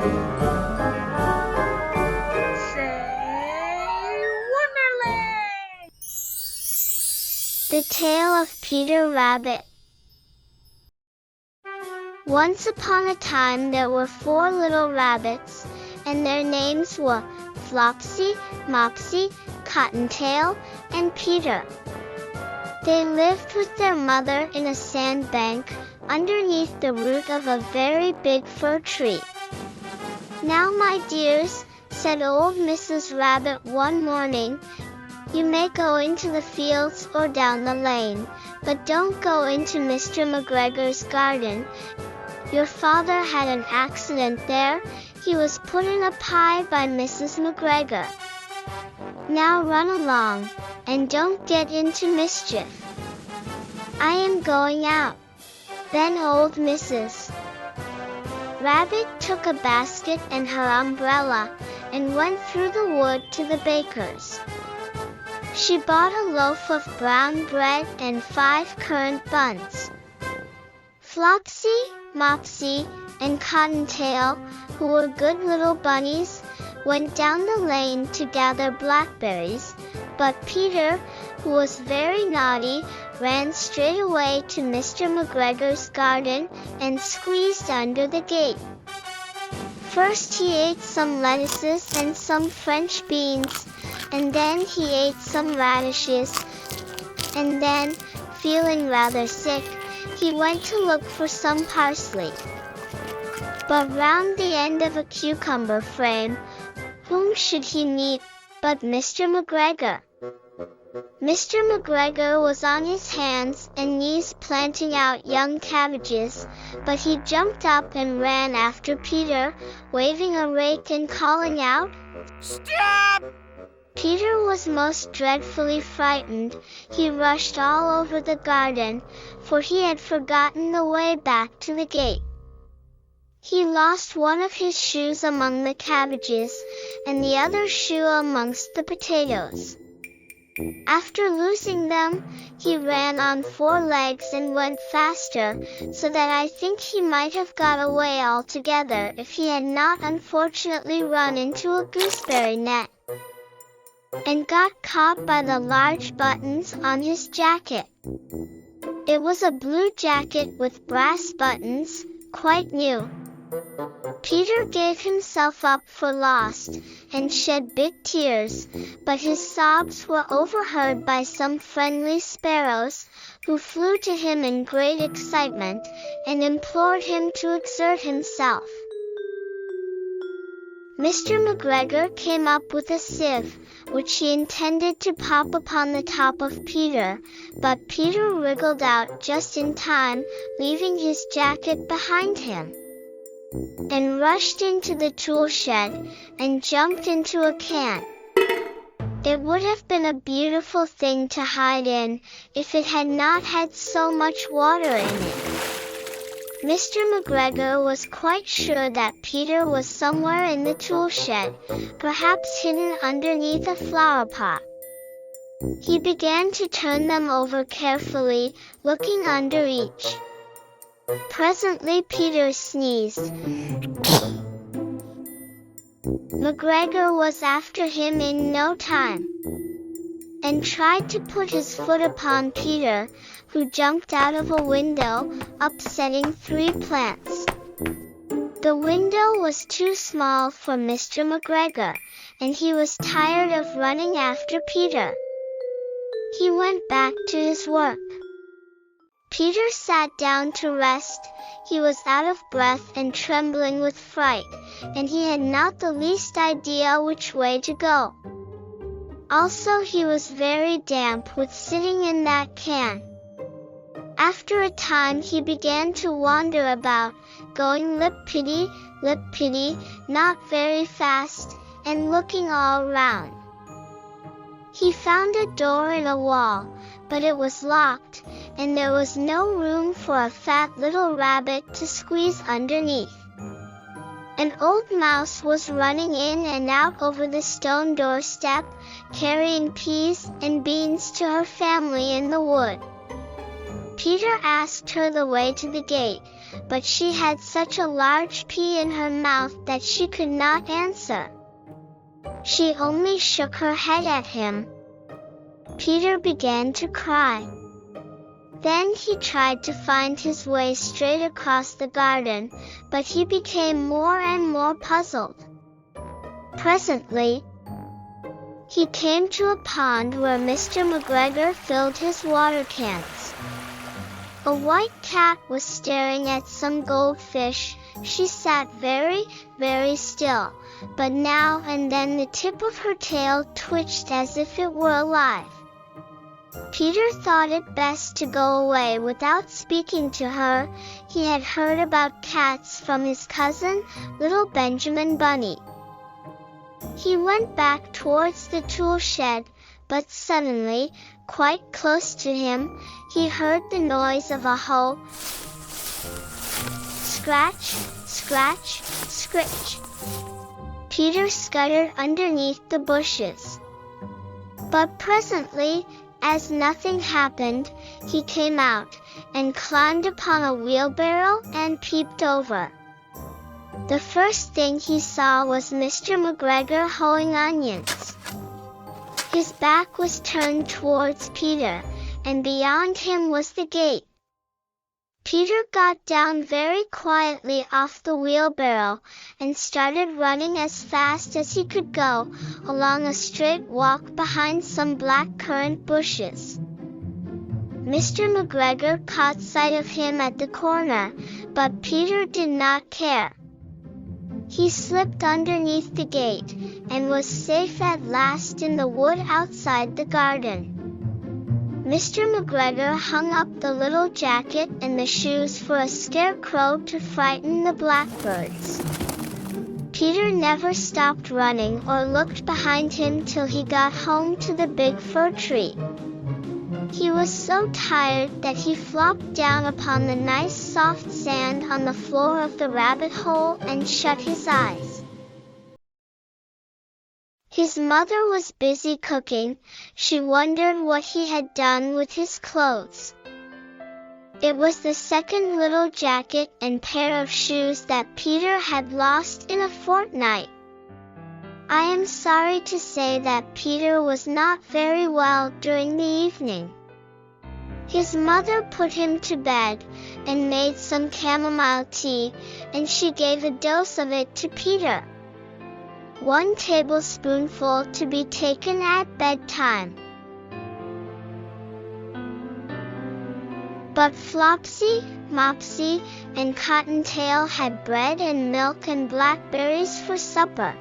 SAY Wonderland! The Tale of Peter Rabbit. Once upon a time there were 4 little rabbits, and their names were Flopsy, Mopsy, Cottontail, and Peter. They lived with their mother in a sandbank underneath the root of a very big fir tree. "Now, my dears," said old Mrs. Rabbit one morning, "you may go into the fields or down the lane, but don't go into Mr. McGregor's garden. Your father had an accident there. He was put in a pie by Mrs. McGregor. Now run along, and don't get into mischief." "I am going out." Then old Mrs. Rabbit took a basket and her umbrella, and went through the wood to the baker's. She bought a loaf of brown bread and 5 currant buns. Flopsy, Mopsy, and Cottontail, who were good little bunnies, went down the lane to gather blackberries, but Peter, who was very naughty, ran straight away to Mr. McGregor's garden and squeezed under the gate. First he ate some lettuces and some French beans, and then he ate some radishes, and then, feeling rather sick, he went to look for some parsley. But round the end of a cucumber frame, whom should he meet but Mr. McGregor? Mr. McGregor was on his hands and knees planting out young cabbages, but he jumped up and ran after Peter, waving a rake and calling out, "Stop!" Peter was most dreadfully frightened. He rushed all over the garden, for he had forgotten the way back to the gate. He lost one of his shoes among the cabbages, and the other shoe amongst the potatoes. After losing them, he ran on 4 legs and went faster, so that I think he might have got away altogether if he had not unfortunately run into a gooseberry net, and got caught by the large buttons on his jacket. It was a blue jacket with brass buttons, quite new. Peter gave himself up for lost, and shed big tears, but his sobs were overheard by some friendly sparrows, who flew to him in great excitement, and implored him to exert himself. Mr. McGregor came up with a sieve, which he intended to pop upon the top of Peter, but Peter wriggled out just in time, leaving his jacket behind him, and rushed into the tool shed, and jumped into a can. It would have been a beautiful thing to hide in, if it had not had so much water in it. Mr. McGregor was quite sure that Peter was somewhere in the tool shed, perhaps hidden underneath a flower pot. He began to turn them over carefully, looking under each. Presently Peter sneezed. McGregor was after him in no time, and tried to put his foot upon Peter, who jumped out of a window, upsetting 3 plants. The window was too small for Mr. McGregor, and he was tired of running after Peter. He went back to his work. Peter sat down to rest. He was out of breath and trembling with fright, and he had not the least idea which way to go. Also he was very damp with sitting in that can. After a time he began to wander about, going lip-pity, not very fast, and looking all round. He found a door in a wall, but it was locked, and there was no room for a fat little rabbit to squeeze underneath. An old mouse was running in and out over the stone doorstep, carrying peas and beans to her family in the wood. Peter asked her the way to the gate, but she had such a large pea in her mouth that she could not answer. She only shook her head at him. Peter began to cry. Then he tried to find his way straight across the garden, but he became more and more puzzled. Presently, he came to a pond where Mr. McGregor filled his water cans. A white cat was staring at some goldfish. She sat very, very still, but now and then the tip of her tail twitched as if it were alive. Peter thought it best to go away without speaking to her. He had heard about cats from his cousin, little Benjamin Bunny. He went back towards the tool shed, but suddenly, quite close to him, he heard the noise of a hoe. Scratch, scratch, scritch. Peter scuttered underneath the bushes. But presently, as nothing happened, he came out, and climbed upon a wheelbarrow and peeped over. The first thing he saw was Mr. McGregor hoeing onions. His back was turned towards Peter, and beyond him was the gate. Peter got down very quietly off the wheelbarrow, and started running as fast as he could go, along a straight walk behind some black currant bushes. Mr. McGregor caught sight of him at the corner, but Peter did not care. He slipped underneath the gate, and was safe at last in the wood outside the garden. Mr. McGregor hung up the little jacket and the shoes for a scarecrow to frighten the blackbirds. Peter never stopped running or looked behind him till he got home to the big fir tree. He was so tired that he flopped down upon the nice soft sand on the floor of the rabbit hole and shut his eyes. His mother was busy cooking. She wondered what he had done with his clothes. It was the second little jacket and pair of shoes that Peter had lost in a fortnight. I am sorry to say that Peter was not very well during the evening. His mother put him to bed, and made some chamomile tea, and she gave a dose of it to Peter. 1 tablespoonful to be taken at bedtime. But Flopsy, Mopsy, and Cottontail had bread and milk and blackberries for supper.